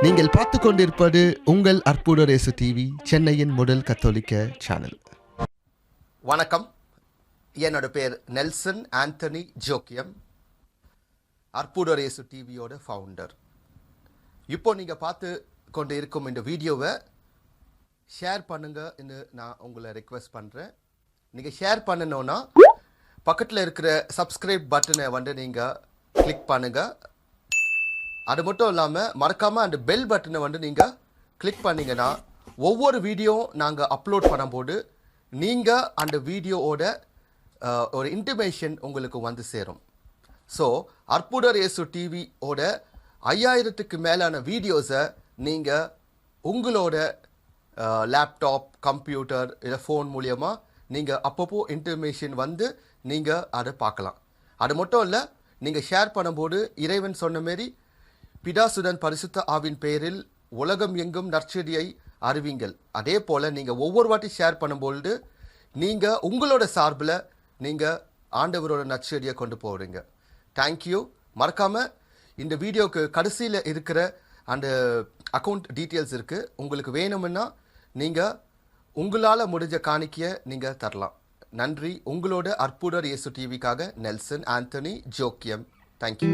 நீங்கள் பார்த்து கொண்டிருப்பது உங்கள் அற்புத இயேசு டிவி, சென்னையின் முதல் கத்தோலிக்க சேனல். வணக்கம். என்னோட பேர் நெல்சன் ஆண்டனி ஜோக்கியம், அற்புத இயேசு டிவியோட ஃபவுண்டர். இப்போ நீங்கள் பார்த்து கொண்டு இருக்கும் இந்த வீடியோவை ஷேர் பண்ணுங்கன்னு நான் உங்களை ரெக்வெஸ்ட் பண்ணுறேன். நீங்கள் ஷேர் பண்ணணுன்னா பக்கத்தில் இருக்கிற சப்ஸ்கிரைப் பட்டனை நீங்கள் கிளிக் பண்ணுங்கள். அது மட்டும் இல்லாமல் மறக்காமல் அந்த பெல் பட்டனை நீங்கள் கிளிக் பண்ணிங்கன்னா ஒவ்வொரு வீடியோ நாங்கள் அப்லோட் பண்ணும்போது நீங்கள் அந்த வீடியோவோட ஒரு இன்டிமேஷன் உங்களுக்கு வந்து சேரும். ஸோ அற்புத இயேசு டிவியோட 5000க்கு மேலான வீடியோஸை நீங்கள் உங்களோட லேப்டாப், கம்ப்யூட்டர் இல்லை ஃபோன் மூலியமாக நீங்கள் அப்பப்போ இன்டிமேஷன் வந்து நீங்கள் அதை பார்க்கலாம். அது மட்டும் இல்லை, நீங்கள் ஷேர் பண்ணும்போது இறைவன் சொன்ன மாரி பிதாசுடன் பரிசுத்த ஆவின் பெயரில் உலகம் எங்கும் நற்செய்தியை அறிவிங்கள். அதே போல் நீங்கள் ஒவ்வொரு வாட்டி ஷேர் பண்ணும்பொழுது நீங்கள் உங்களோட சார்பில் நீங்கள் ஆண்டவரோட நற்செய்தியை கொண்டு போகிறீங்க. தேங்க்யூ. மறக்காமல் இந்த வீடியோவுக்கு கடைசியில் இருக்கிற அந்த அக்கௌண்ட் டீட்டெயில்ஸ் இருக்குது. உங்களுக்கு வேணும்னா நீங்கள் உங்களால் முடிஞ்ச காணிக்கையை நீங்கள் தரலாம். நன்றி. உங்களோட அற்புத இயேசு டிவிக்காக நெல்சன் ஆண்டனி ஜோக்கியம். தேங்க்யூ.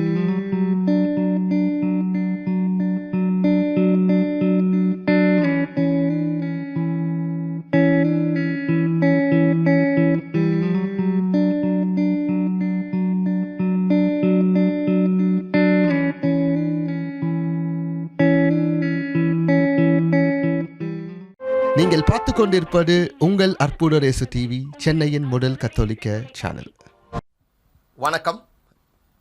நீங்கள் பார்த்து கொண்டிருப்பது உங்கள் அற்புத இயேசு டிவி, சென்னையின் முதல் கத்தோலிக்க சேனல். வணக்கம்.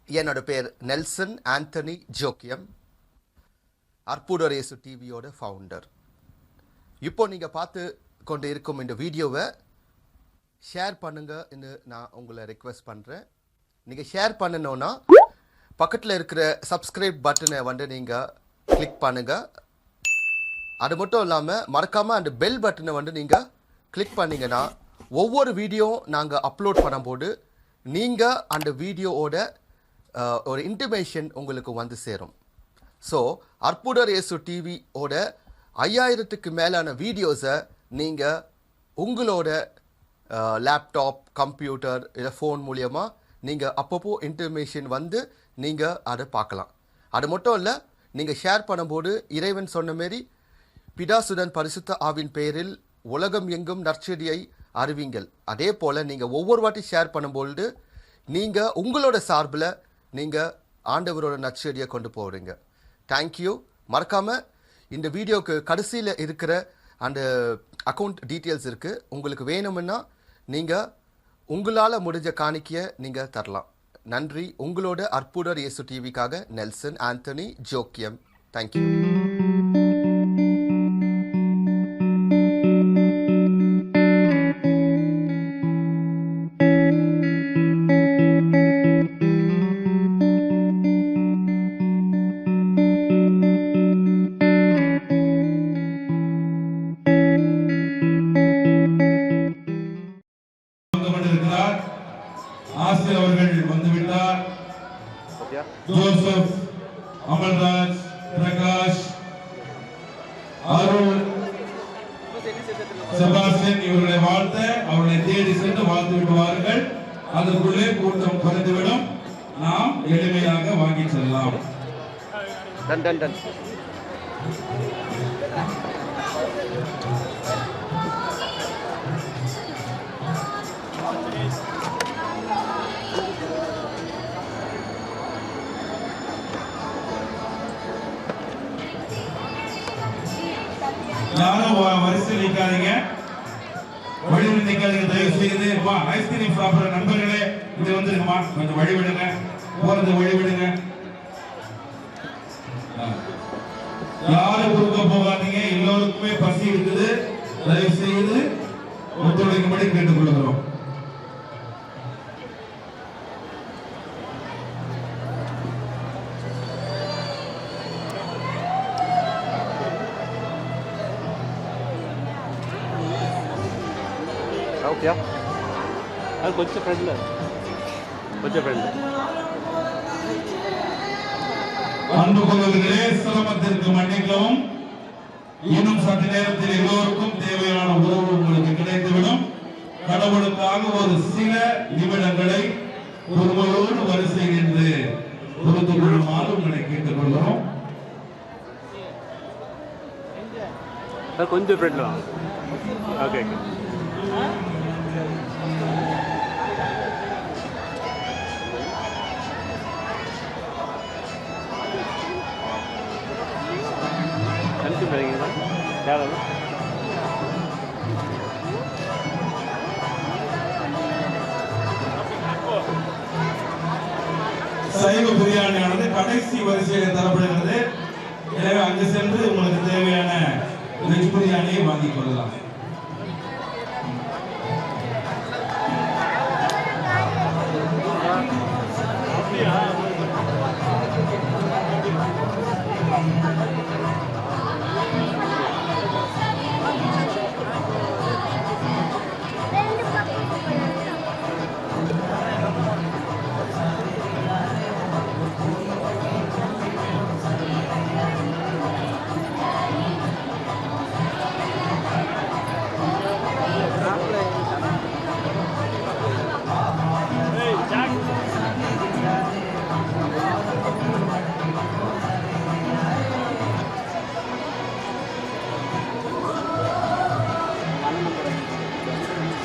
என்னோட பேர் நெல்சன் ஆண்டனி ஜோக்கியம், அற்புத இயேசு டிவியோட ஃபவுண்டர். இப்போ நீங்கள் பார்த்து கொண்டு இருக்கும் இந்த வீடியோவை ஷேர் பண்ணுங்கன்னு நான் உங்களை ரெக்வெஸ்ட் பண்ணுறேன். நீங்கள் ஷேர் பண்ணணுன்னா பக்கத்தில் இருக்கிற சப்ஸ்கிரைப் பட்டனை நீங்கள் கிளிக் பண்ணுங்கள். அது மட்டும் இல்லாமல் மறக்காமல் அந்த பெல் பட்டனை நீங்கள் கிளிக் பண்ணிங்கன்னா ஒவ்வொரு வீடியோ நாங்கள் அப்லோட் பண்ணும்போது நீங்கள் அந்த வீடியோவோட ஒரு இன்டிமேஷன் உங்களுக்கு வந்து சேரும். ஸோ அற்புத இயேசு டிவியோட 5000க்கு மேலான வீடியோஸை நீங்கள் உங்களோட லேப்டாப், கம்ப்யூட்டர் இல்லை ஃபோன் மூலியமாக நீங்கள் அப்பப்போ இன்டிமேஷன் வந்து நீங்கள் அதை பார்க்கலாம். அது மட்டும் இல்லை, நீங்கள் ஷேர் பண்ணும்போது இறைவன் சொன்ன மாரி பிதாசுடன் பரிசுத்த ஆவின் பெயரில் உலகம் எங்கும் நற்செய்தியை அறிவிங்கள். அதே போல் நீங்கள் ஒவ்வொரு வாட்டி ஷேர் பண்ணும்பொழுது நீங்கள் உங்களோட சார்பில் நீங்கள் ஆண்டவரோட நற்செய்தியை கொண்டு போகிறீங்க. தேங்க்யூ. மறக்காமல் இந்த வீடியோவுக்கு கடைசியில் இருக்கிற அந்த அக்கௌண்ட் டீட்டெயில்ஸ் இருக்குது. உங்களுக்கு வேணும்னா நீங்கள் உங்களால் முடிஞ்ச காணிக்கையை நீங்கள் தரலாம். நன்றி. உங்களோட அற்புத இயேசு டிவிக்காக நெல்சன் ஆண்டனி ஜோக்கியம். தேங்க்யூ. ஆசிரியர் அவர்கள் வந்துவிட்டார். ஜோசப், அமல்ராஜ், பிரகாஷ், அருள், செபாஸ்டியன் இவர்களை வாழ்த்த அவர்களை தேடி சென்று வாழ்த்து விடுவார்கள். அதற்குள்ளே கூட்டம் குறைந்துவிடும். நாம் எளிமையாக வாங்கி செல்லலாம். யாரும் வரிசையில் நிற்காதீங்க, வழிவில் நிற்காதீங்க. தயவு செய்து ஐஸ்கிரீம் சாப்பிடுற நண்பர்களே இது வந்துருங்கம்மா, கொஞ்சம் வழிவிடுங்க, போறது வழிவிடுங்க. யாரும் குறுக்க போகாதீங்க. எல்லோருக்குமே பசி இருக்குது. தயவு செய்து ஒத்துழைக்கும்படி கேட்டுக்கொள்கிறோம். ఓకే, అది కొంచెం ఫ్రెండ్, కొంచెం ఫ్రెండ్. அன்பு கொள்வர்களே, சிரமத்திற்கு மன்னிக்கவும். இன்னும் சற்று நேரத்தில் எல்லோருக்கும் தேவையான உறவு உங்களுக்கு கிடைத்துவிடும். கடவுளுக்காக ஒரு சில நிமிடங்களை பொறுமையோடு வரிசை நின்று பொறுத்துக் கொள்ளுமாறு உங்களை கேட்டுக் கொள்கிறோம். கொஞ்சம் ஃப்ரெண்ட்ல வாங்க. ஓகே கணிச்சு பாருங்க தேவை சைவ பிரியாணியானது கடைசி வரிசையில் தரப்படுகிறது. எனவே அங்கு சென்று உங்களுக்கு தேவையான வெஜ் பிரியாணியை வாங்கிக் கொள்ளலாம்.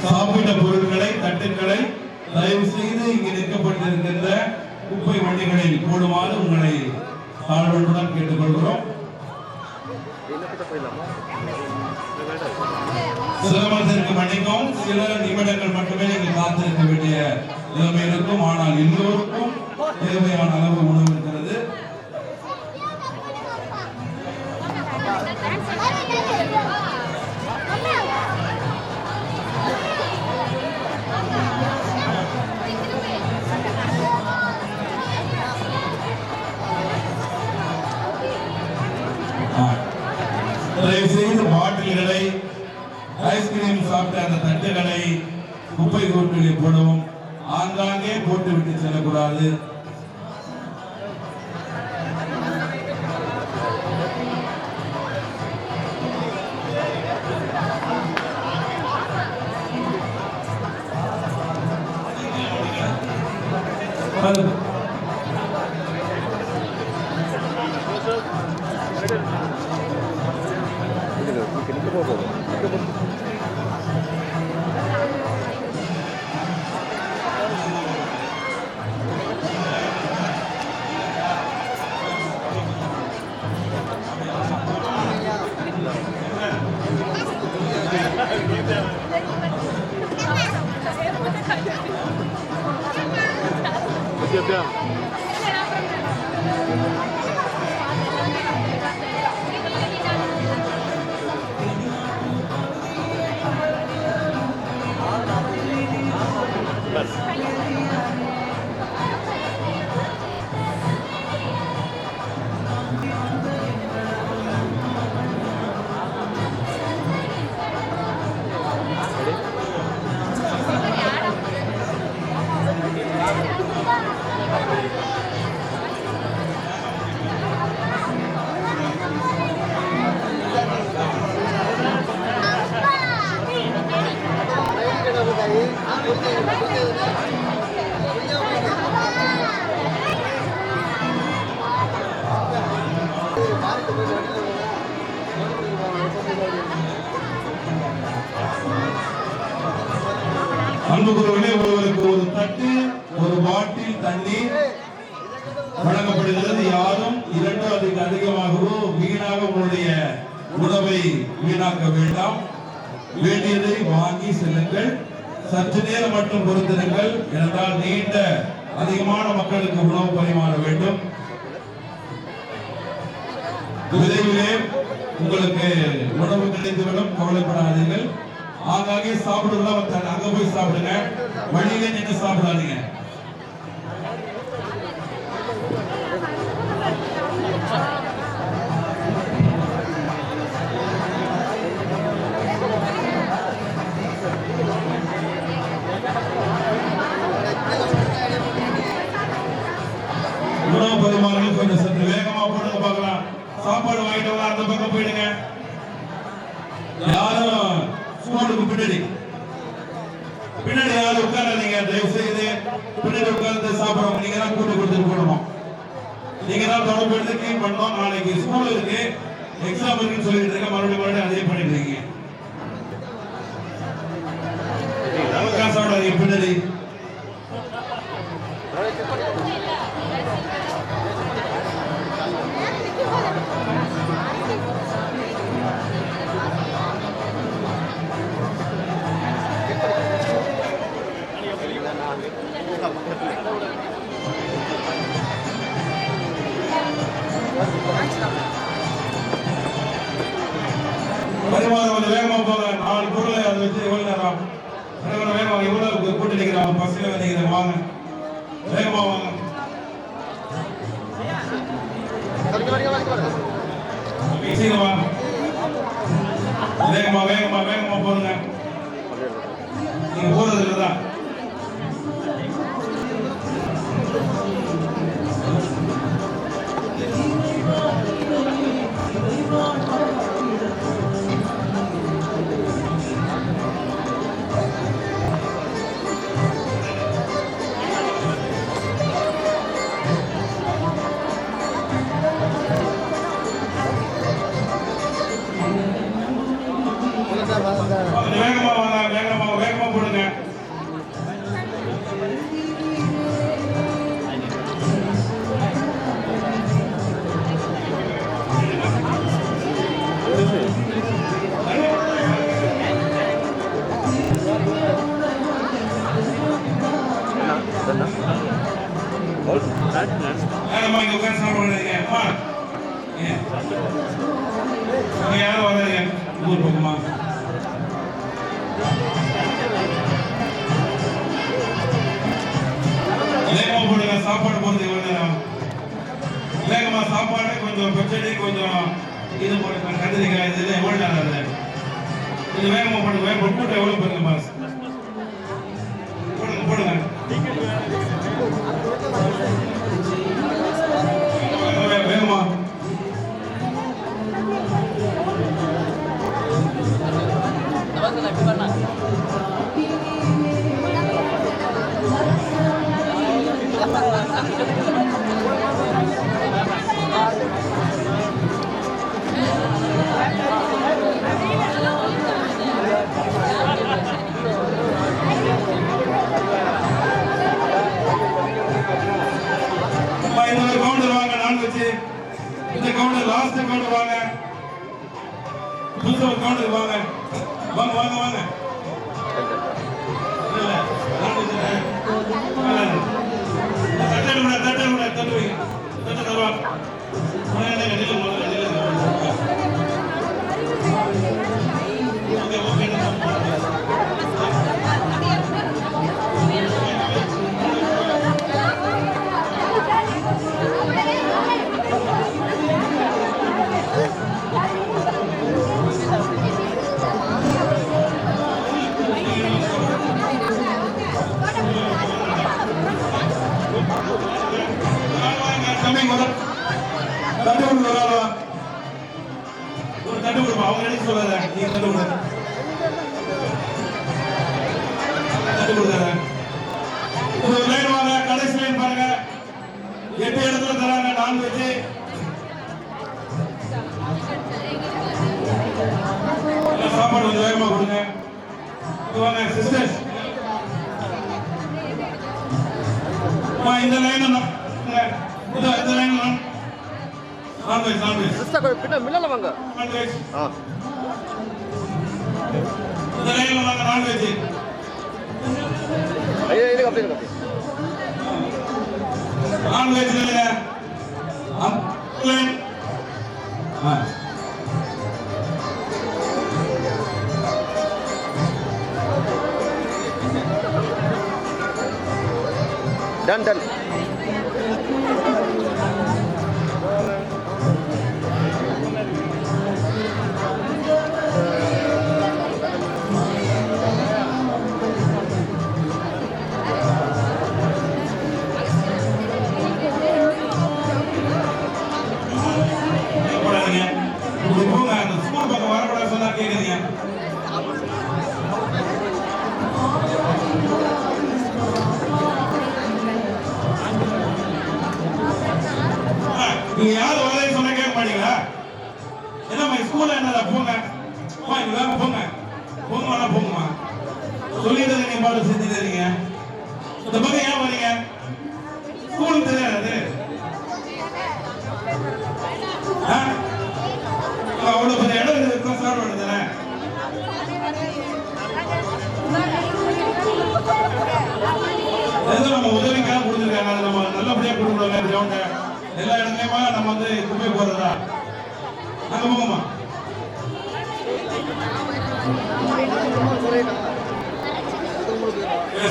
சாப்பிட்ட பொருட்களை, தட்டுக்களை தயவு செய்து இங்கு நிற்கப்பட்டிருக்கின்ற குப்பை வண்டிகளில் போடுமாறு உங்களை தாழ்வுடன் கேட்டுக்கொள்கிறோம். சிரமத்திற்கு மன்னிக்கவும். சில நிமிடங்கள் மட்டுமே நீங்கள் காத்திருக்க வேண்டிய நிலைமை இருக்கும். ஆனால் எல்லோருக்கும் தேவையான அளவு உணவு இருக்கிறது. தயவு செய்து பாட்டில்களை, ஐஸ்கிரீம் சாப்பிட்ட அந்த தட்டுகளை குப்பை கூட்டில் போடவும். ஆங்காங்கே போட்டு விட்டு செல்லக்கூடாது. அன்புக்குரியவர்களே, ஒருவருக்கு ஒரு தட்டு, ஒரு பாட்டில் தண்ணீர் வழங்கப்படுகிறது. யாரும் 2 அதுக்கு அதிகமாகவோ வீணாக உங்களுடைய உணவை வீணாக்க வேண்டாம். வேண்டியதை வாங்கி செல்லுங்கள். சற்று நேரம் மட்டும் பொறுத்திருங்கள். என்றால் நீண்ட அதிகமான மக்களுக்கு உணவு பரிமாற வேண்டும். விரைவிலே உங்களுக்கு உணவு கிடைத்துவிடும், கவலைப்படாதீர்கள். ஆங்காங்கே சாப்பிடுறதா அங்க போய் சாப்பிடுங்க, வழியிலே நின்று சாப்பிடாதீங்க. உணவு பரிமாறல் கொஞ்சம் சற்று வேகமாக வேகமாக அந்த பக்கம் போயிடுங்க. யாரும் ஸ்கூலுக்கு பின்னாடி யாரும் உட்காராதீங்க. தயவு செய்து பின்னாடி உட்கார்ந்து சாப்பிடுறவங்க நீங்க தான் கூட்டு கொடுத்துட்டு போடணும். நீங்க தான் தொடர்பு எடுத்து கிளீன் பண்ணணும். நாளைக்கு ஸ்கூல் இருக்கு, எக்ஸாம் இருக்குன்னு சொல்லிட்டு இருக்க, மறுபடியும் அதே பண்ணிட்டு இருக்கீங்க. சாப்பிடாதீங்க பின்னாடி. வருமானம் கொஞ்சம் வேகமா போங்க. 4 பொருளை அதை வச்சு எவ்வளவு நேரம் வேகமா எவ்வளவு கூட்டி நிற்கிறாங்க, பஸ்ல வந்தீங்க, வாங்க வேகமா வாங்க. சீக்கிரம் வாங்க, வேகமா வேகமா வேகமா போடுங்க. நீங்க போறது இல்லதான். வேகமா வாங்க, வேகமா வேகமா போடுங்க. வேகமா இங்க உட்கார்ந்து சாப்பிடுறீங்க. யாரும் வராதீங்க ஊர் பக்கமா. வேகமா போடுங்க. சாப்பாடு போடுறது எவ்வளவு நேரம்? வேகமா சாப்பாடு, கொஞ்சம் பச்சடி, கொஞ்சம் இது போடுங்க, கத்திரிக்காய், இது எவ்வளவு நேரம் ஆகுது? இது வேகமா போடுங்க. வேகமா கூட்டம் எவ்வளவு போடுங்க பாஸ்? போடுங்க போடுங்க. வேகமா இன்னொரு கவுண்டர் வாங்க. நான்வெஜ் இந்த கவுண்டர் லாஸ்ட் கவுண்டர் வாங்க. புதுசா கவுண்டர் வாங்க. வாங்க வாங்க வாங்க. கடைசி லைன் பாருங்க. 8 இடத்துல தராங்க நான்வெஜ். சாப்பாடு கொஞ்சம் வேகமா கொடுங்க. வாங்க சிஸ்டர்ஸ், இந்த லைன் இந்த லைன் நான்வெஜ் நான்வெஜ் சிஸ்டர் பின்ன மின்னல வாங்க. நான்வெஜ் ஆ இந்த லைன்ல வாங்க. நான்வெஜ் ஐயா இது அப்படியே அப்படியே நான்வெஜ் இல்ல லைன். Done done. கேக்குறீங்க? நீங்க யாரும் வரலைன்னு சொன்னா கேட்க மாட்டீங்களா? என்னம்மா ஸ்கூல்ல என்னடா போங்க இங்க வேக போங்க போங்கம்மா போங்கம்மா சொல்லிட்டு நீங்க பாட்டு செஞ்சுட்டு இருக்கீங்க. இந்த பக்கம் ஏன் வரீங்க? ஸ்கூலுக்கு தெரியாது அவ்வளவு பெரிய இடம் இருக்கு சார் தானே. ஏதோ நம்ம உதவிக்காக கொடுத்துருக்காங்க, அது நம்ம நல்லபடியா கொடுக்கணும். கிரவுண்ட எல்லா இடத்துலயுமா நம்ம வந்து குப்பை போடுறதா? அங்க போங்கம்மா.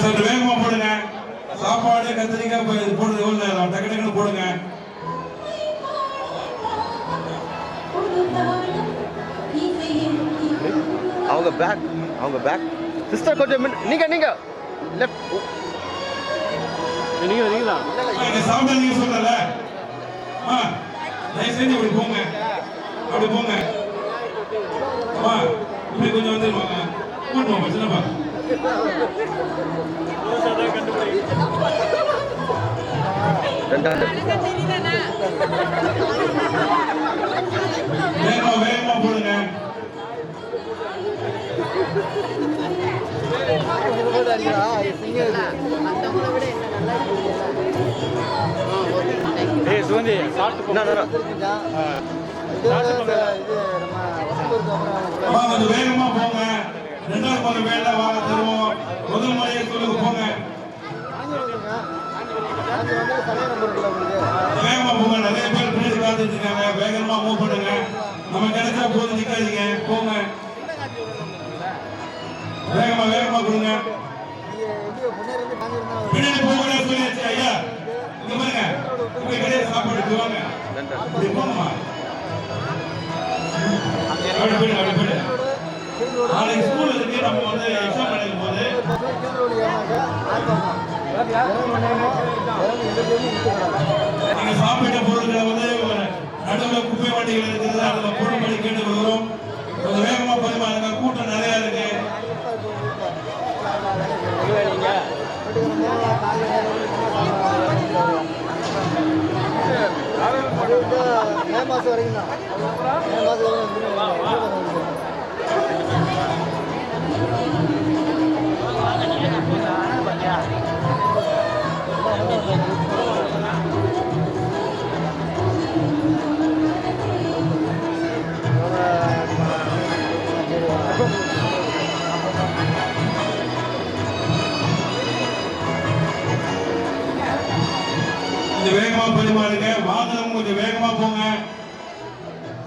சற்று வேகமா போடுங்க. சாப்பாடு கத்திரிக்காய் போடுறது எவ்வளவு நேரம்? டக்கு டக்குன்னு போடுங்க. அவங்க பேக் சிஸ்டர் கொஞ்சம் நீங்க லெஃப்ட் நீங்க வரீங்களா? நீங்க சாப்பிட நீங்க சொல்றல தயவு செஞ்சு அப்படி போங்க, அப்படி போங்க. இப்படி கொஞ்சம் வந்துருவாங்க. கூட்டுவாங்க சின்னப்பா. வேகமா போடுங்க. ஏய் சுகந்தி சாப்பிட்டு கொஞ்சம் வேகமா போங்க. ரெண்டாவது முறை வேலை வாங்க தருவோம். முதல் முறையை சொல்லுங்க போங்க. வேகமா போங்க. நிறைய பேர் பின்னாடி காத்துட்டு இருக்காங்க. வேகமா மூவ் பண்ணுங்க. நம்ம கிடைச்சா போது நிக்காதீங்க, போங்க. வேகமா கொடுங்க. பின்னாடி போக சொல்லியாச்சு ஐயா. இங்க பாருங்க, இங்க கிடையாது சாப்பாடு வாங்க. இப்படி போங்கம்மா. நாளைக்கு ஸ்கூல் இருக்கு. நம்ம வந்து எக்ஸாம் எழுதும் போது நீங்க சாப்பிட்ட பொருட்களை வந்து நடுவில் குப்பை வண்டிகள் இருக்குது, அதுல பொருட்களை கேட்டு வருகிறோம். கொஞ்சம் வேகமா பரிமாறுங்க. கூட்டம் நிறைய இருக்கு. மே மாசம் வரைக்கும் தான். மே மாசம் கொஞ்சம் வேகமா பரிமாறுங்க. வாகனம் கொஞ்சம் வேகமா போங்க.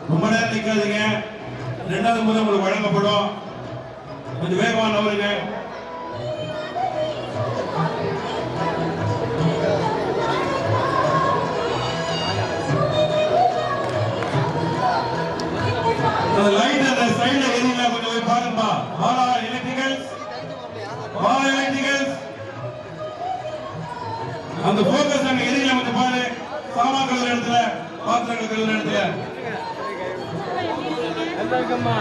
ரொம்ப நேரம் நிக்காதீங்க. ரெண்டாவது முறை உங்களுக்கு வழங்கப்படும். கொஞ்சம் வேகமா நவருங்க. லைட் அந்த சைடுல எரியுங்க, கொஞ்சம் போய் பாருங்கப்பா. பாலா எலக்ட்ரிக்கல்ஸ், அந்த போக்கஸ் அங்க எரியுங்க, கொஞ்சம் பாரு. சாமான்கள் இடத்துல, பாத்திரங்கள் இடத்துல. அம்மா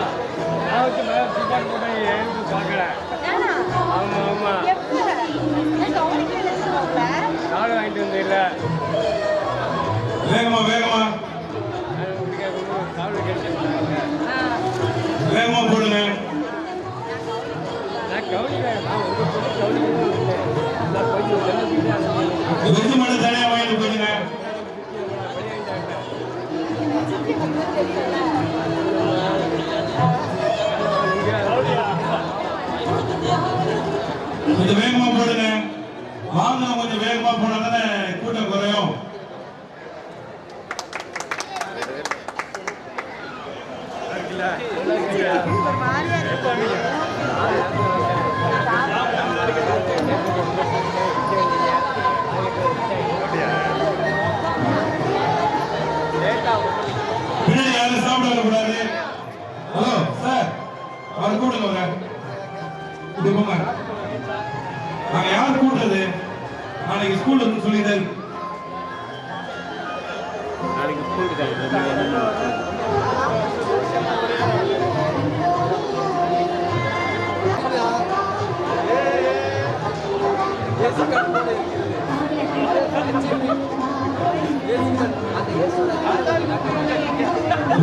நான் சிப்பான் போட்டு எழுந்து பார்க்கறேன். ஆமா காடு வாங்கிட்டு வந்து இல்ல. வேகமா வேகமா போடுங்க. வெஜ் மட்டும் தனியா வாங்கிட்டு போயிடுங்க. கொஞ்சம் வேகமா போடுங்க. வாகனம் கொஞ்சம் வேகமா போனா தானே கூட்டம் குறையும். பின்னாடி யாரும் சாப்பிட வரக்கூடாது. ஹலோ சார், அவர் கூட்டுங்க வர. இப்படி போங்க. நாங்க யார் கூட்டுறது? நாளைக்கு ஸ்கூல் இருந்து சொல்லிட்டாரு. நாளைக்கு ஸ்கூலுக்கு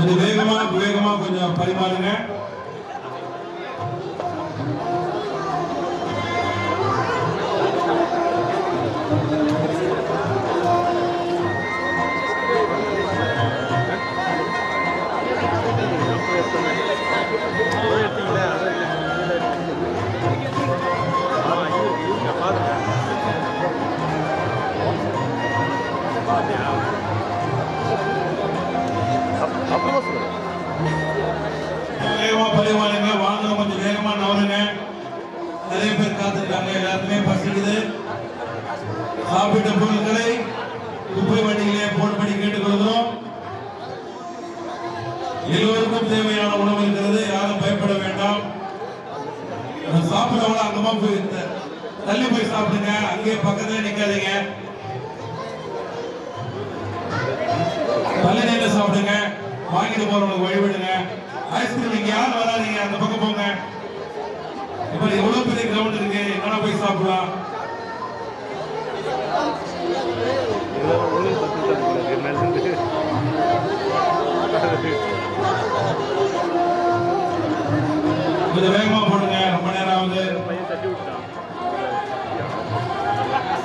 கொஞ்சம் வேகமா கொஞ்சம் பரிமாறுங்க. வேகமா பரிமாறுங்க. வாங்க, கொஞ்சம் வேகமா நவருங்க. நிறைய பேர் காத்துருக்காங்க. எல்லாருமே பசிக்குது. சாப்பிட்ட பொருட்களை குப்பை வண்டியிலே போடும்படி கேட்டுக்கொள்கிறோம். எல்லோருக்கும் தேவையான உணவு இருக்கிறது. யாரும் பயப்பட வேண்டாம். சாப்பிடவங்க அங்கமா போய் தள்ளி போய் சாப்பிடுங்க. அங்கே பக்கத்துல நிக்காதீங்க. தள்ளி நின்று சாப்பிடுங்க. வாங்கிட்டு போறவங்களுக்கு வழிவிடுங்க. ஐஸ்கிரீம் இங்க யாரும் வராதீங்க. அந்த பக்கம் போங்க. இப்ப எவ்வளவு பெரிய கிரவுண்ட் இருக்கு. எங்கன்னா போய் சாப்பிடலாம். கொஞ்சம் வேகமா போடுங்க. ரொம்ப நேரம் ஆகுது.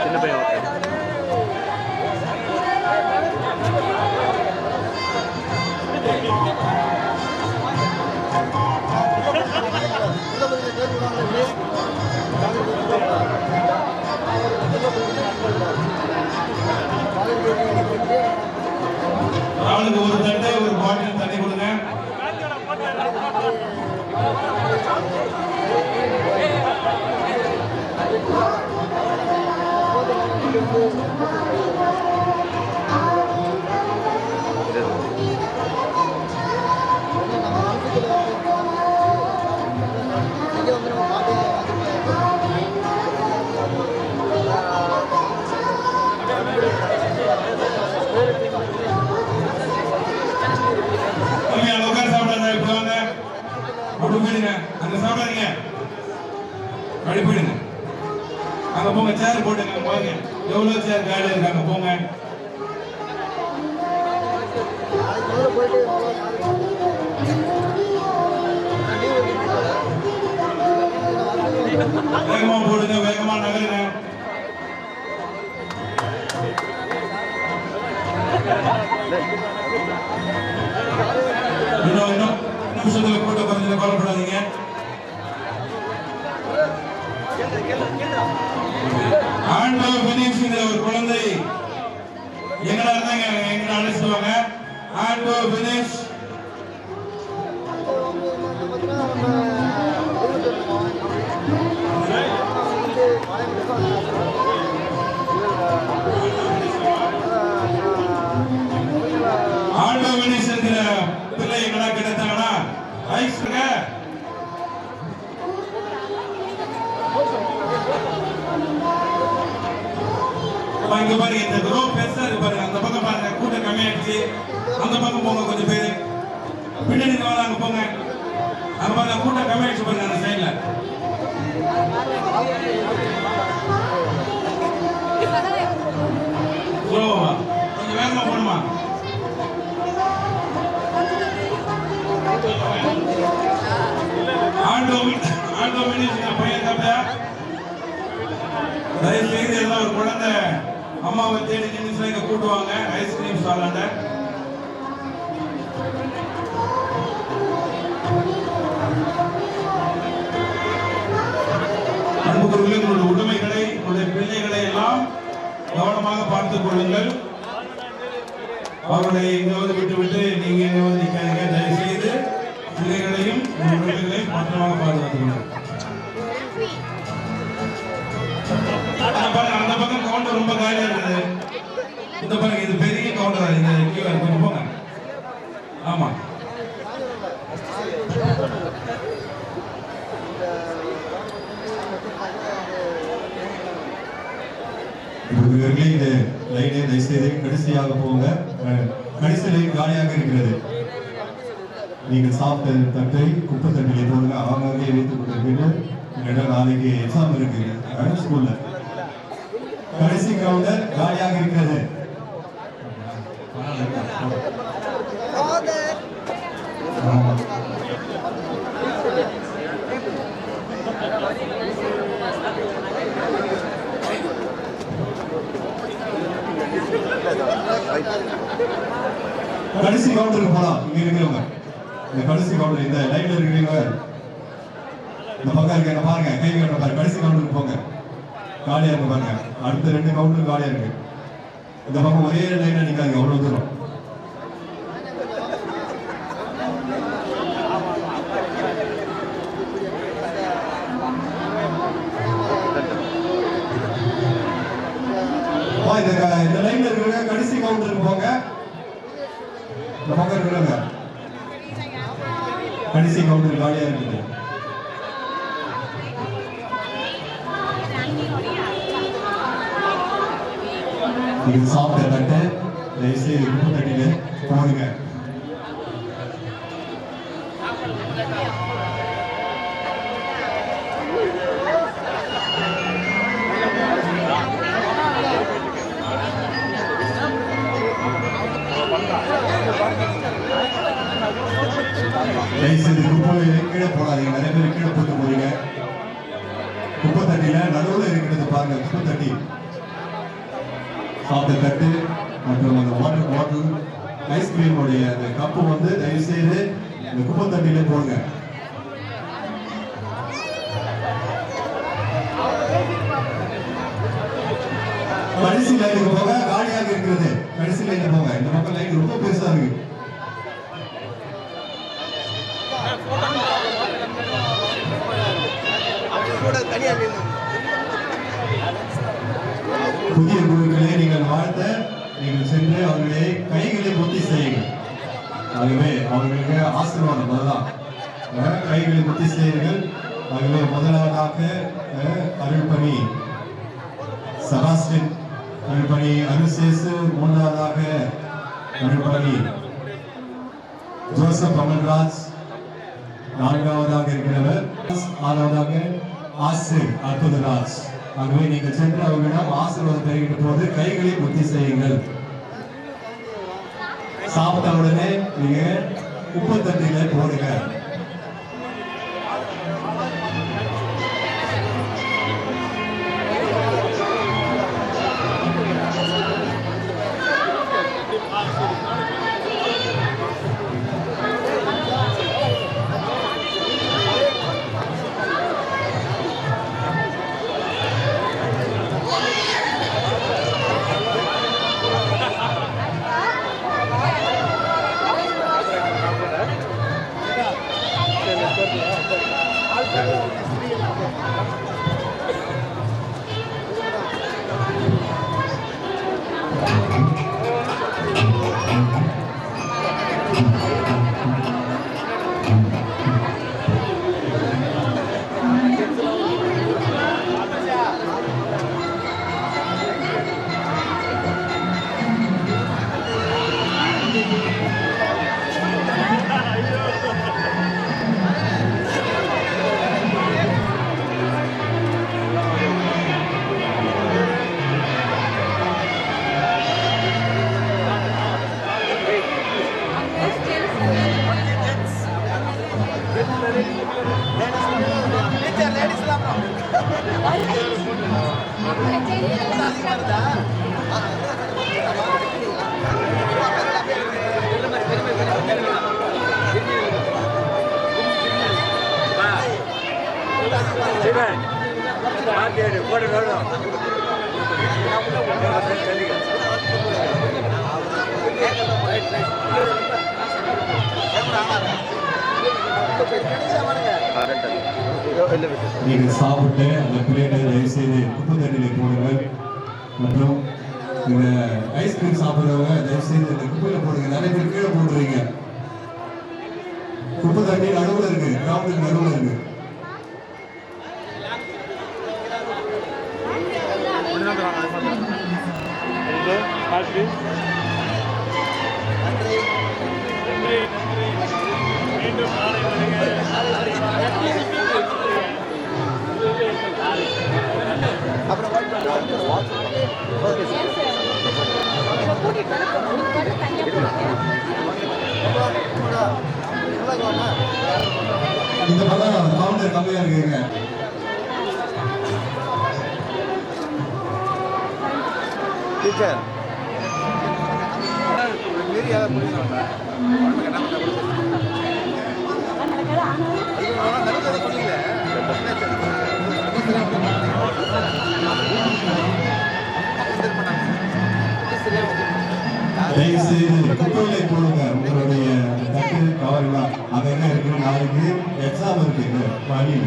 சின்ன பையன் ஆளுக்கு ஒரு தட்டை ஒரு பாட்டில் தண்ணி கொடுங்க. உட்கார் சாப்பிடாத. இப்ப வாங்க. அப்படி போயிடுங்க. அங்க சாப்பிடாதீங்க. அப்படி போயிடுங்க. அங்க போங்க. சேர் போட்டுங்க. போங்க. எவ்வளவு சேர் காலி இருக்காங்க. போங்க. வேகமா போடுங்க. வேகமா நகருங்க. இன்னும் நிமிஷத்துல கூட்டம் குறைஞ்சது. கவலைப்படாதீங்க. ஆண்டவர் பினிஷ்ங்கிற ஒரு குழந்தை எங்கடா இருந்தாங்க. எங்க அழைச்சிடுவாங்க. ஆண்டவர் பினிஷ் ஆண்டவர் பினிஷ் இருக்கிற பிள்ளை எங்கடா கிடைத்தாங்கன்னா ஐஸ்ங்க. இங்க பாருங்க. இந்த ரோ பெருசா இருக்கு பாருங்க. அந்த பக்கம் பாருங்க. கூட்டம் கம்மியாயிடுச்சு. அந்த பக்கம் போங்க. கொஞ்சம் பேரு பின்னாடி அங்க போங்க. அங்க பாருங்க. கூட்டம் கம்மியாயிடுச்சு பாருங்க. அந்த சைட்ல ஸ்லோவா கொஞ்சம் வேகமா போடுமா. பையன் சாப்பிட்டா தயவு செய்து எல்லாம் ஒரு குழந்தை அம்மாவை தேடி நின்று இங்க கூட்டுவாங்க. ஐஸ்கிரீம் ஸ்டாலாண்ட அன்புக்குரிய உங்களுடைய உடைமைகளை உங்களுடைய பிள்ளைகளை எல்லாம் கவனமாக பார்த்துக் கொள்ளுங்கள். அவர்களை இங்க வந்து விட்டு நீங்க இங்க வந்து நிக்காதீங்க. தயவு செய்து பிள்ளைகளையும் உடைமைகளையும் பத்திரமாக பாதுகாத்துக்கணும். அந்த பக்கம் கவுண்டர் ரொம்ப காலியா இருக்குது. இந்த பாருங்க. இது பெரிய கவுண்டர். இந்த கியூஆர் கொஞ்சம் போங்க. ஆமா. இவர்களே இந்த லைனை தயவுசெய்து கடைசியாக போங்க. கடைசி லைன் காலியாக இருக்கிறது. நீங்கள் சாப்பிட்ட தட்டை குப்பை தட்டிலே போடுங்க. ஆங்காங்கே வைத்துக் கொண்டிருக்கீங்க. இல்லைன்னா நாளைக்கு எக்ஸாம் இருக்கு ஸ்கூல்ல. கடைசி கவுண்டர் காலியாக இருக்கிறது. கடைசி கவுண்டருக்கு போலாம். இங்க இருக்கிறவங்க இந்த கடைசி கவுண்டர் இந்த லைன்ல இருக்கிறவங்க இந்த பக்கம் இருக்க பாருங்க, கை கட்ட பாருங்க. கடைசி கவுண்டருக்கு போங்க, காலியா இருக்கு பாருங்க. அடுத்த 2 கவுண்டர் காலியா இருக்கு. இந்த பக்கம் ஒரே லைன்ல நிக்காதீங்க, அவ்வளவு தூரம். இந்த லைன்ல இருக்கிறவங்க கடைசி கவுண்டருக்கு போங்க. இந்த பக்கம் இருக்கிறவங்க கடைசி கவுண்டர் காலியா இருக்குது. இது சாப்பிட்ட தட்டை தயவுசெய்து உப்பு தட்டில போடுங்க. தயவுசெய்து குப்பை கீழே போடாதீங்க. நிறைய பேர் கீழே போட்டு போறீங்க. குப்பை தட்டில நடுவில் இருக்கிறது பாருங்க. குப்பை தட்டி சாப்பிட்ட தட்டு மற்றும் அந்த வாட்டர் பாட்டில் ஐஸ்கிரீமுடைய அந்த கப்பு வந்து தயவுசெய்து இந்த குப்பை தட்டிலே போடுங்க. கடைசி லைனுக்கு போக காலியாக இருக்கிறது. கடைசி லைனுக்கு போங்க. இந்த பக்கம் லைன் ரொம்ப பெருசா இருக்கு. புதிய குழுக்களை நீங்கள் வாழ்த்த நீங்கள் சென்று அவர்களை கைகளை முத்தி செய்யுங்கள். ஆகவே அவர்களுக்கு ஆசீர்வாதம் அதுதான். கைகளை முத்தி செய்யுங்கள். ஆகவே முதலாவதாக அருள்பணி செபாஸ்டின், அருள்பணி அனுசேசு, மூன்றாவதாக அருள்பணி ஜோசப் அமல்ராஜ், நான்காவதாக இருக்கிறவர், ஆறாவதாக ஆசிர் அற்புதராஜ். ஆகவே நீங்கள் சென்று அவர்களிடம் ஆசீர்வாதம் பெறுகின்ற போது கைகளை புத்தி செய்யுங்கள். சாப்பிட்ட உடனே நீங்க உப்பு தட்டில போடுங்க. நீங்கள் சாப்பிட்டு அந்த பிளேட்டை தயவு செய்து உப்பு தண்ணியில போடுங்கள். மற்றும் இந்த ஐஸ்கிரீம் சாப்பிடுறவங்க தயவு செய்து இந்த குப்பையில போடுங்க. நிறைய பேர் கீழே போடுறீங்க. குப்பை தண்ணி நடுவில் இருக்கு, கிரவுண்டுக்கு நடுவில் இருக்கு. இந்த பக்கம் கவுண்டர் கம்மியா இருக்குங்க. டீச்சர் மீறி யாராவது புரியுது தயவு செய்து குப்பையில போடுங்க உங்களுடைய தட்டு கவர்லாம். அங்க என்ன இருக்கு, நாளைக்கு எக்ஸாம் இருக்குங்க பணி.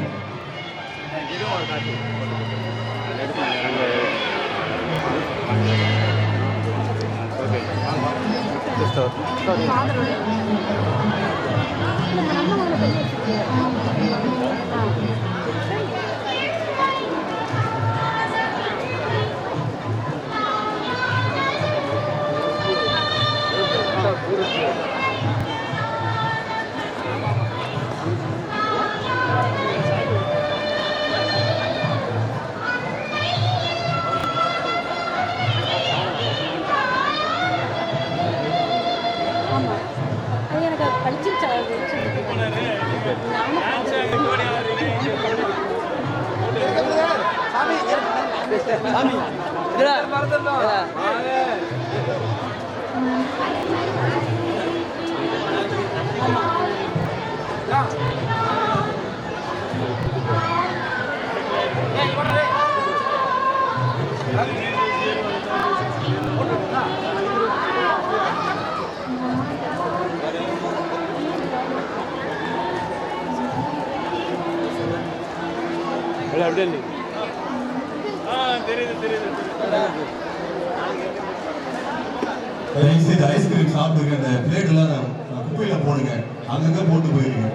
தயவு செய்து ஐஸ்கிரீம் சாப்பிடுங்க. அந்த பிளேட் எல்லாம் குப்பையில போடுங்க, அங்கங்க போட்டு போயிருங்க.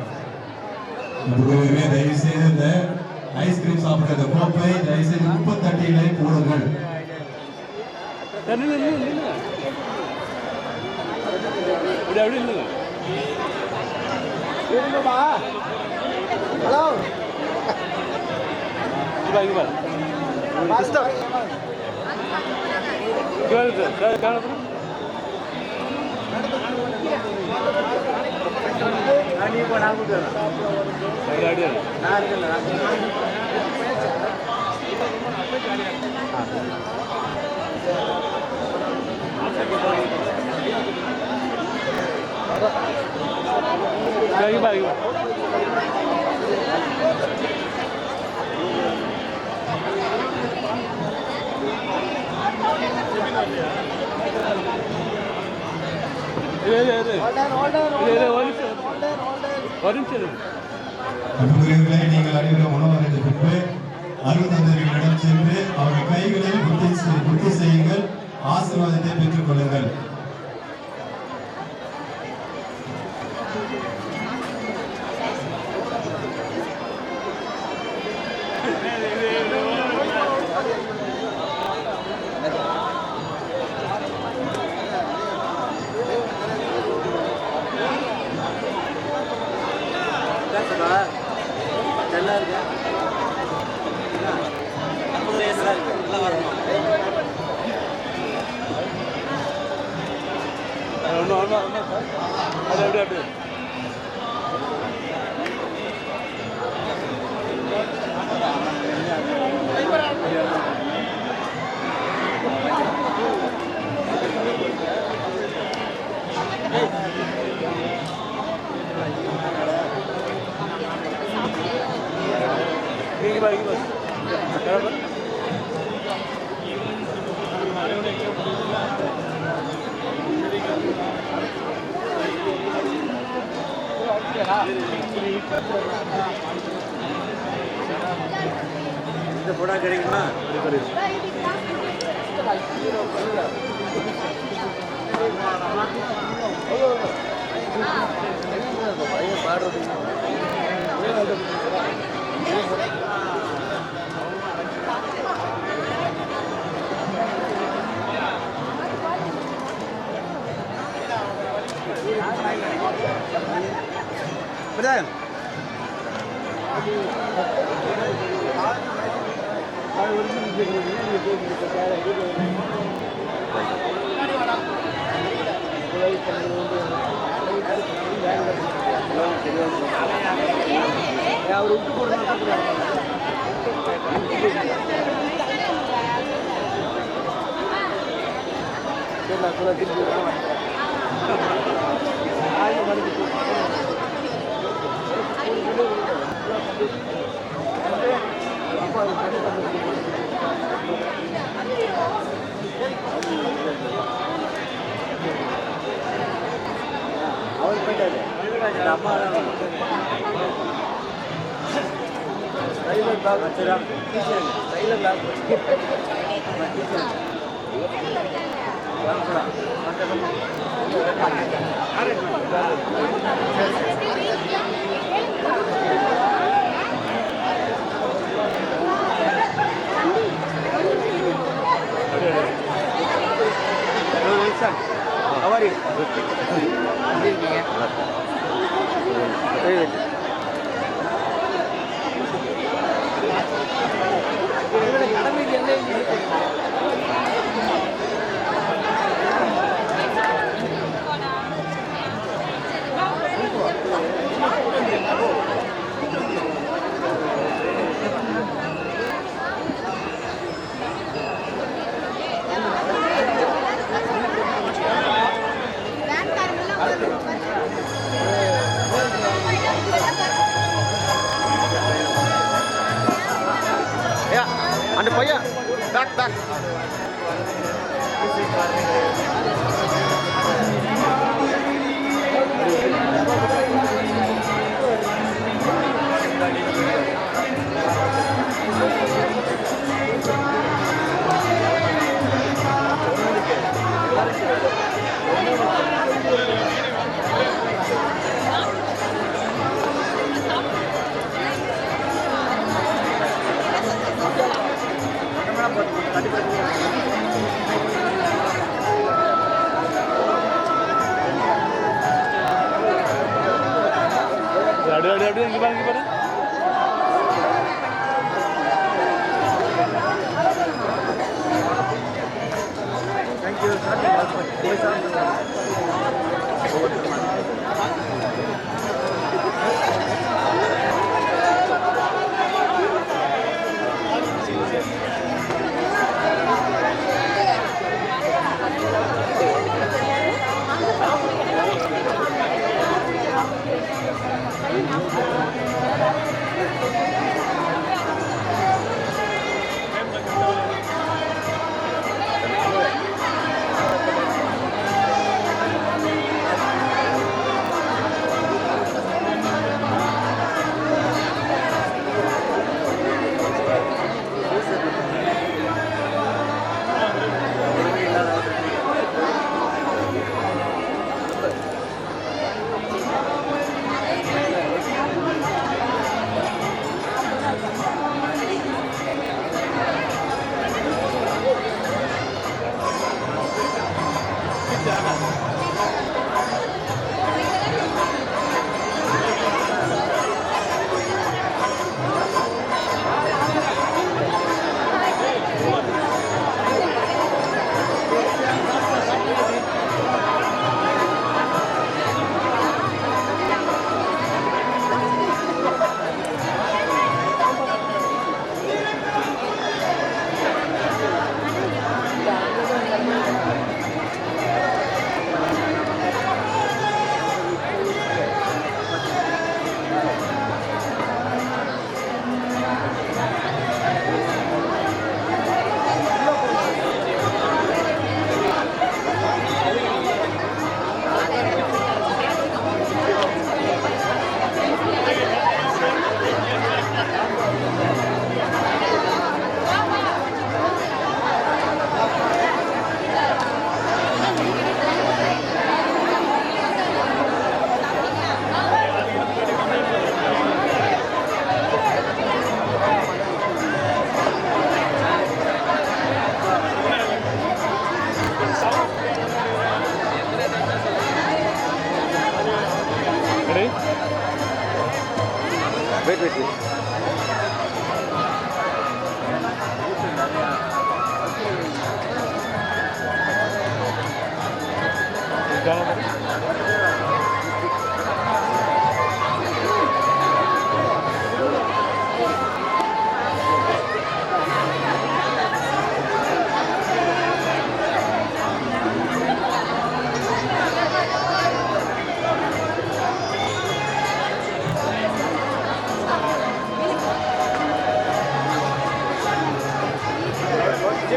தயவு செய்து இந்த ஐஸ்கிரீம் சாப்பிடுற அந்த கோப்பை தயவு செய்து குப்பை தட்டியிலே போடுங்கள். ஹலோ மாஸ்டர் அன்புக்குரியவர்களே, நீங்கள் அனைவரும் உணவகத்தை பின்பு அருந்தந்தர்களிடம் சென்று அவர்கள் கைகளில் புத்தி செய்யுங்கள், ஆசீர்வாதத்தை பெற்றுக் கொள்ளுங்கள். இந்த போடா கிடைக்குமா? பாடுறது Betul. அவர் விட்டு போடுறாங்க. அவர் போயிட்டாரு. அம்மா சைலண்ட் பேக் வச்சுரா. சைலண்ட் பேக் அவரி இருக்கீங்க. அந்த பையன் பேக் பேக் அப்படியே இங்கே பாருங்க.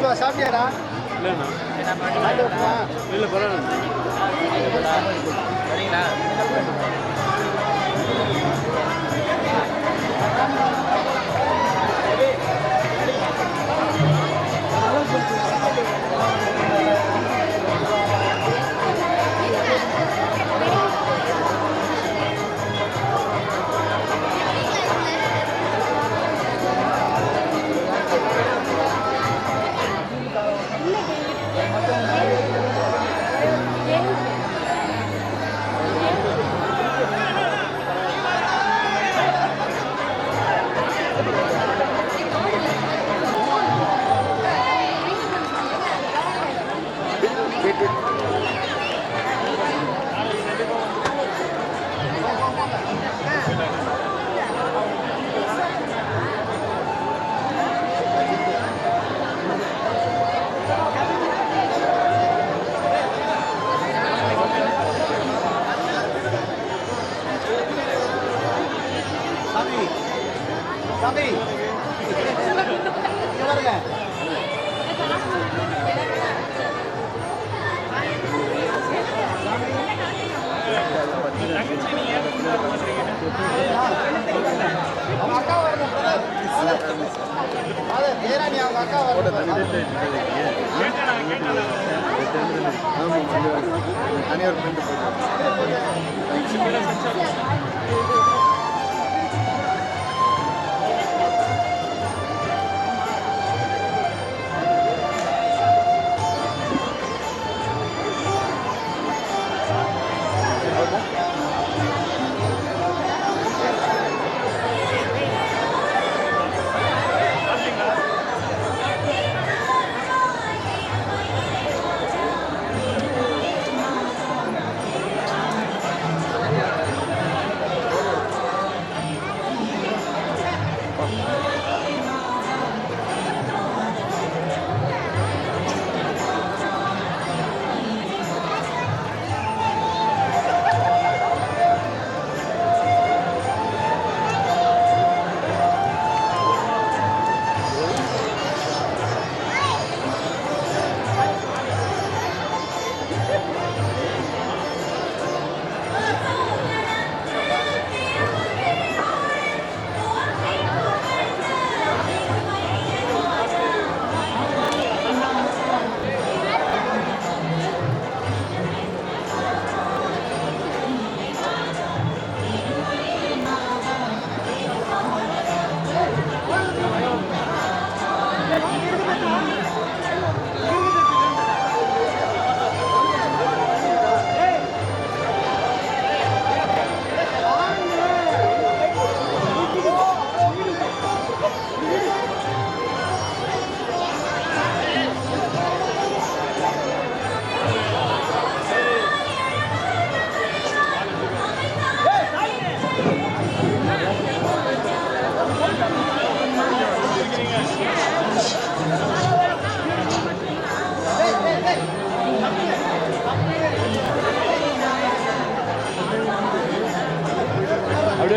அல்வா சாப்பிட்டியாடா? இல்லைண்ணா வாங்கிட்டு வரட்டுமா? இல்லை பரவாயில்ல சரிங்களா? சாமி இங்க பாருங்க. அவங்க அக்கா வரணும் ஜெயராணி அவங்க அக்கா வரணும். தனியார்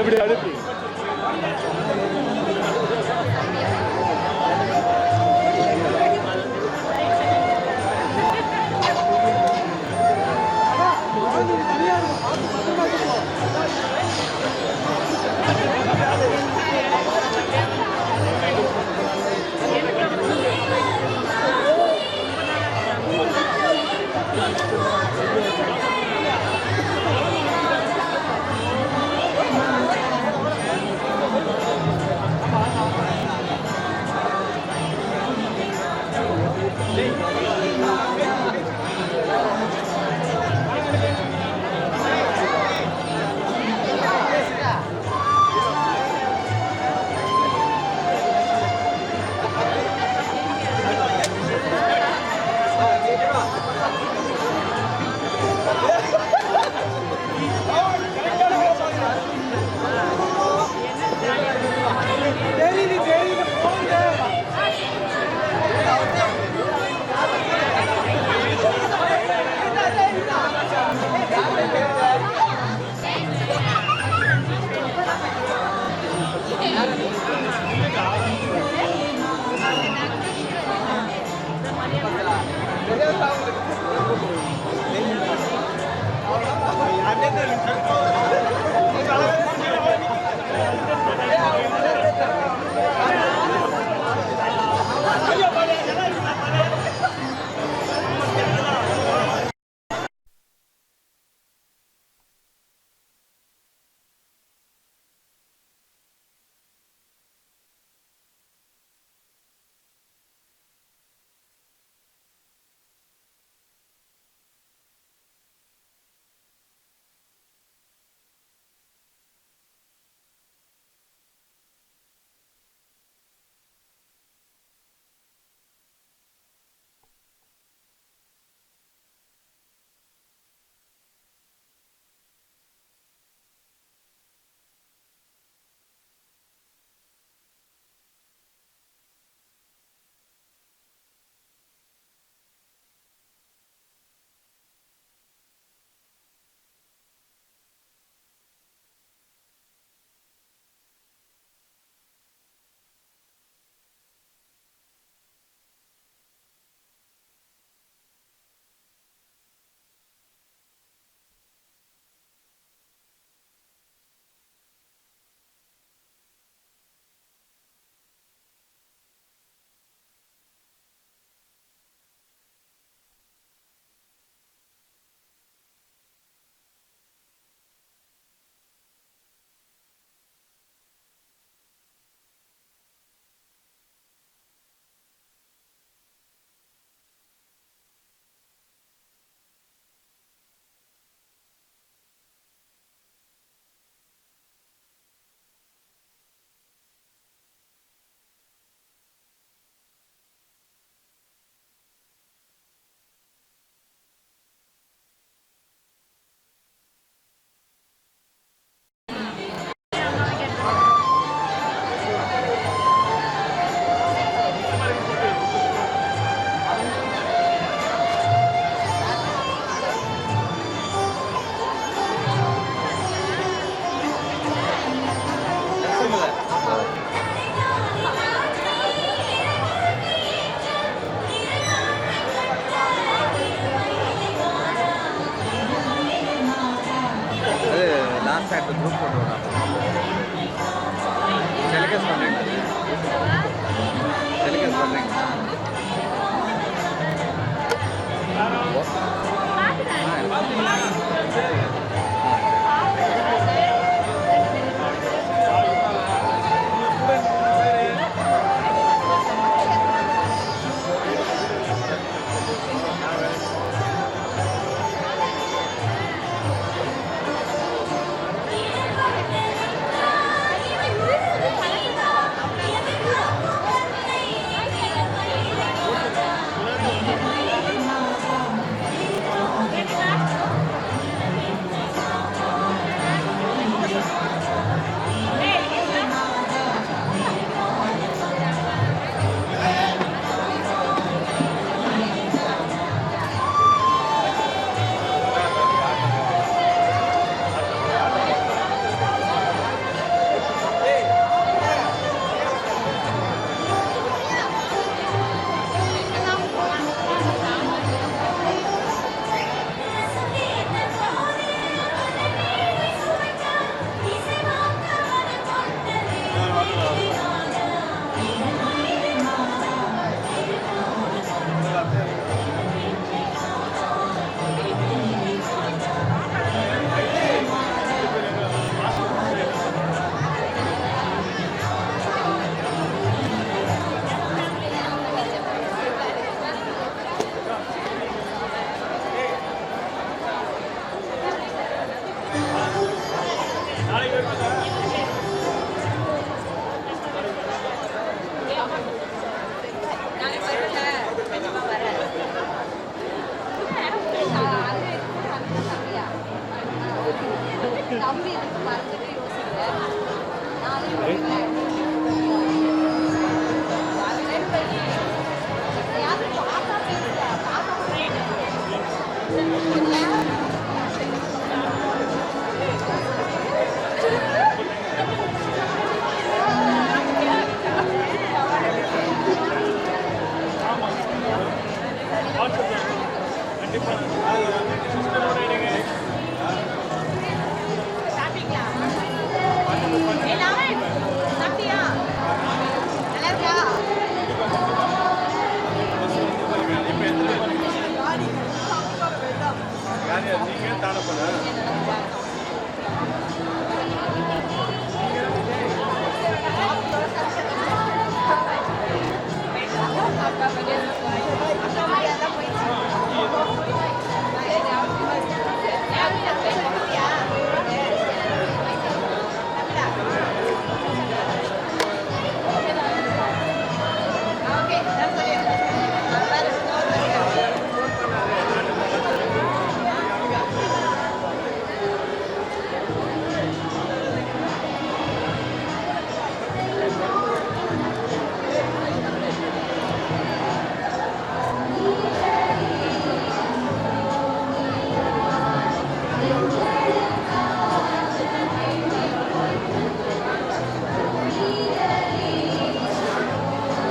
அப்படி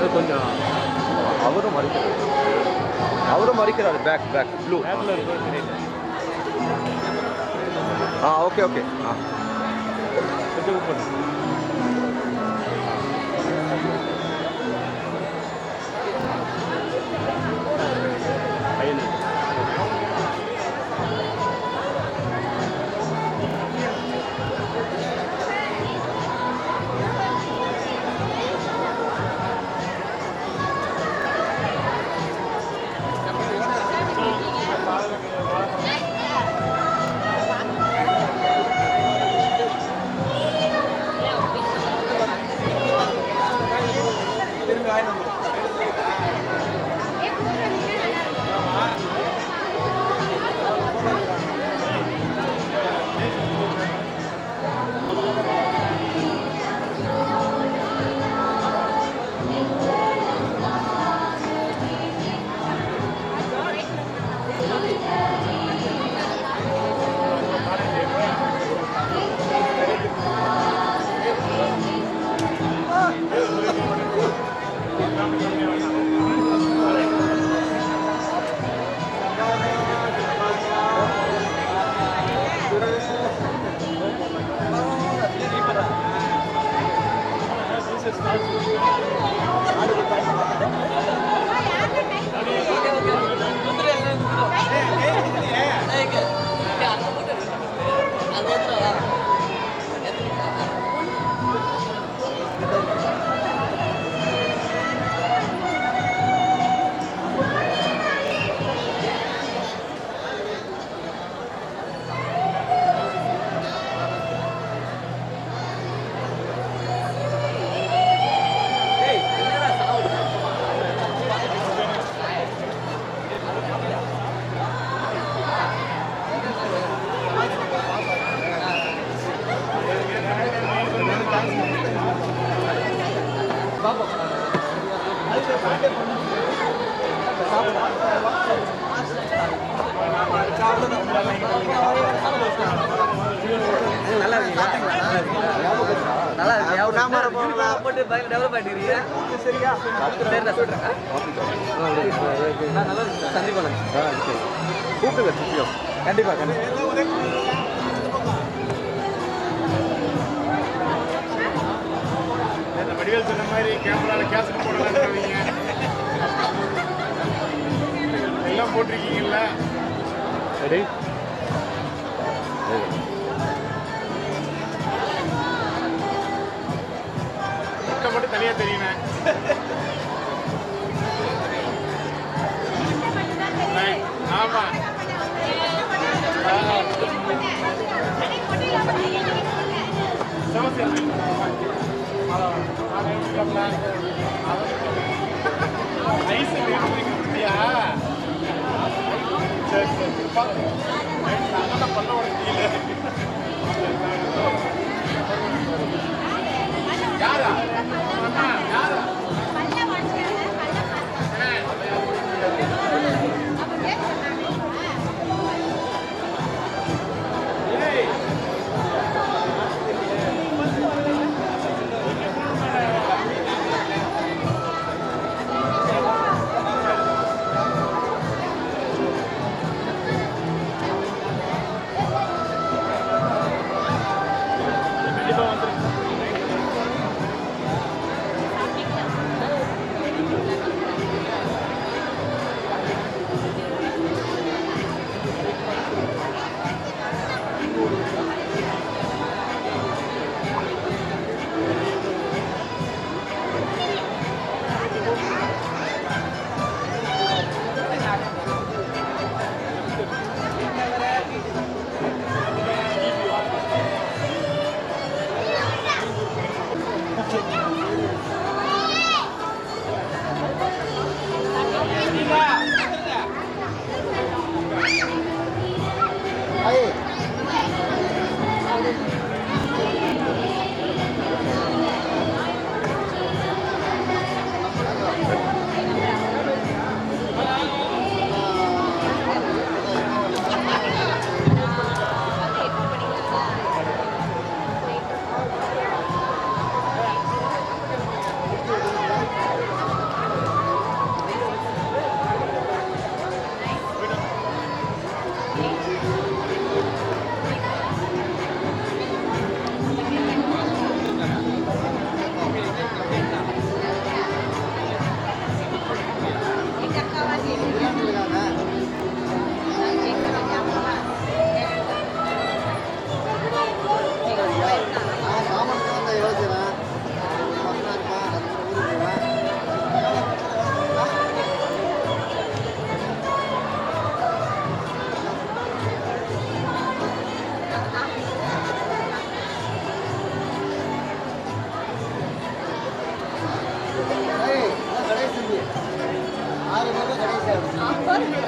இன்னும் கொஞ்சம் அவரும் மறிக்கிறாரு பேக் ப்ளூ பேக்கில் இருக்கிறது தெரியல. ஓகே கொஞ்சம் உப்பு பையன் கண்டிப்பா வடிவேல் சொன்ன மாதிரி கேமராவில் கேசட் போடலான்னு எல்லாம் போட்டிருக்கீங்கல்ல. சரி மட்டும் தனியாக தெரியுமே. ஆமா யாரா யாரா கோயில்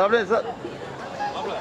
அப்படியே சார் அப்படியே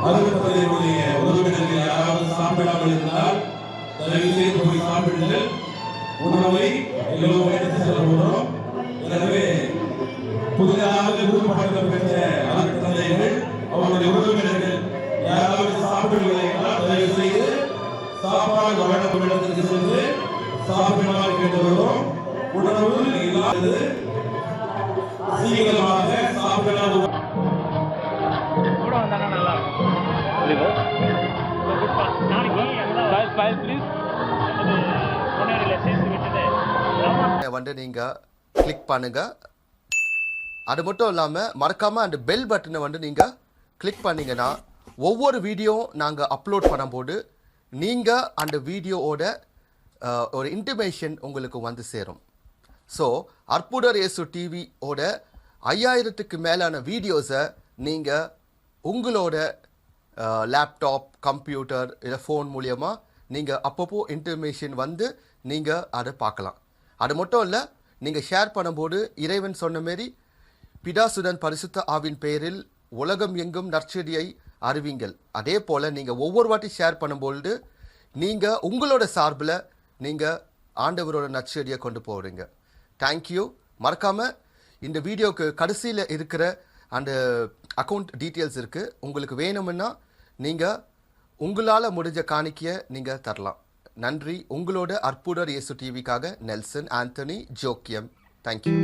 அலுவலகத்தினுடைய உறவினர்கள் யாராவது சாப்பிடாமல் இருந்தால் தயவு செய்து போய் சாப்பிடுங்கள். உணவை எல்லோரும் எடுத்து செல்ல போகிறோம். எனவே புதிதாக குருப்பட்டம் பெற்ற அனைத்து தந்தைகள் அவருடைய உறவினர்கள் யாராவது சாப்பிடவில்லை என்றால் தயவு செய்து சாப்பாடு வழங்கும் இடத்திற்கு சென்று சாப்பிடுமாறு கேட்டு வருகிறோம். உணவு இல்லாதது சீக்கிரமாக சாப்பிடலாம். வந்து நீங்க கிளிக் பண்ணுங்க. அது மட்டும் இல்லாம மறக்காம அந்த பெல் பட்டனை வந்து நீங்க கிளிக் பண்ணீங்கன்னா ஒவ்வொரு வீடியோ நாங்க அப்லோட் பண்ணும்போது நீங்க அந்த வீடியோவோட ஒரு இன்டிமேஷன் உங்களுக்கு வந்து சேரும். ஸோ அற்புதர் இயேசு டிவியோட 5000க்கு மேலான வீடியோஸை நீங்கள் உங்களோட லேப்டாப், கம்ப்யூட்டர் இல்லை ஃபோன் மூலயமா நீங்கள் அப்பப்போ இன்டர்மேஷன் வந்து நீங்கள் அதை பார்க்கலாம். அது மட்டும் இல்லை, நீங்கள் ஷேர் பண்ணும்போது இறைவன் சொன்ன மாரி பிதாசுடன் பரிசுத்த ஆவின் பெயரில் உலகம் எங்கும் நற்செடியை அறிவிங்கள். அதே போல் நீங்கள் ஒவ்வொரு வாட்டி ஷேர் பண்ணும்பொழுது நீங்கள் உங்களோட சார்பில் நீங்கள் ஆண்டவரோட நற்செடியை கொண்டு போகிறீங்க. தேங்க்யூ. மறக்காமல் இந்த வீடியோக்கு கடைசியில் இருக்கிற அந்த அக்கௌண்ட் டீட்டெயில்ஸ் இருக்குது. உங்களுக்கு வேணும்னா நீங்கள் உங்களால் முடிஞ்ச காணிக்கையை நீங்கள் தரலாம். நன்றி. உங்களோட அற்புதர் இயேசு டிவிக்காக நெல்சன் ஆண்டனி ஜோக்கியம். தேங்க்யூ.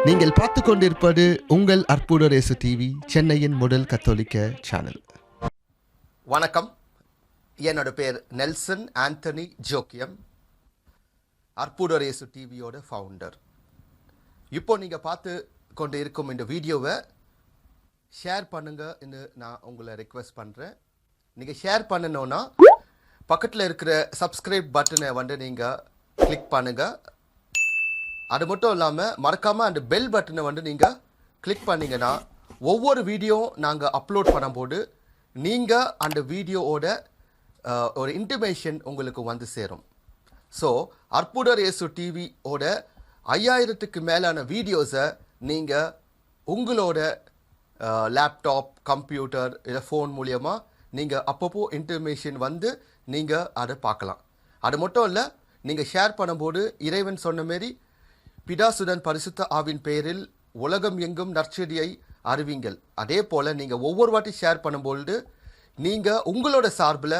நீங்கள் பார்த்து கொண்டிருப்பது உங்கள் அற்புதர் இயேசு டிவி, சென்னையின் முதல் கத்தோலிக்க சேனல். வணக்கம். என்னோட பேர் நெல்சன் ஆண்டனி ஜோக்கியம், அற்புதர் இயேசு டிவியோட ஃபவுண்டர். இப்போ நீங்கள் பார்த்து கொண்டு இருக்கும் இந்த வீடியோவை ஷேர் பண்ணுங்கன்னு நான் உங்களை ரெக்வெஸ்ட் பண்ணுறேன். நீங்கள் ஷேர் பண்ணணுன்னா பக்கத்தில் இருக்கிற சப்ஸ்கிரைப் பட்டனை நீங்கள் கிளிக் பண்ணுங்கள். அது மட்டும் இல்லாமல் மறக்காமல் அந்த பெல் பட்டனை நீங்கள் கிளிக் பண்ணிங்கன்னா ஒவ்வொரு வீடியோ நாங்கள் அப்லோட் பண்ணும்போது நீங்கள் அந்த வீடியோவோட ஒரு இன்டிமேஷன் உங்களுக்கு வந்து சேரும். ஸோ அற்புதர் இயேசு டிவியோட 5000க்கு மேலான வீடியோஸை நீங்கள் உங்களோட லேப்டாப், கம்ப்யூட்டர் இல்லை ஃபோன் மூலியமாக நீங்கள் அப்பப்போ இன்டிமேஷன் வந்து நீங்கள் அதை பார்க்கலாம். அது மட்டும் இல்லை, நீங்கள் ஷேர் பண்ணும்போது இறைவன் சொன்ன மாரி பிதாசுடன் பரிசுத்த ஆவின் பெயரில் உலகம் எங்கும் நற்செடியை அறிவிங்கள். அதே போல் நீங்கள் ஒவ்வொரு வாட்டி ஷேர் பண்ணும்பொழுது நீங்கள் உங்களோட சார்பில்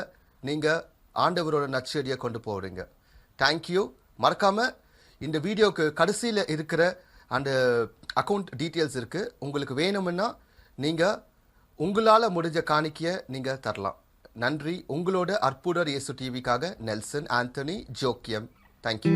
நீங்கள் ஆண்டவரோட நற்செடியை கொண்டு போகிறீங்க. தேங்க்யூ. மறக்காமல் இந்த வீடியோக்கு கடைசியில் இருக்கிற அந்த அக்கௌண்ட் டீட்டெயில்ஸ் இருக்குது. உங்களுக்கு வேணும்னா நீங்கள் உங்களால் முடிஞ்ச காணிக்கையை நீங்கள் தரலாம். நன்றி. உங்களோட அற்புதர் இயேசு டிவிக்காக நெல்சன் ஆண்டனி ஜோக்கியம். தேங்க்யூ.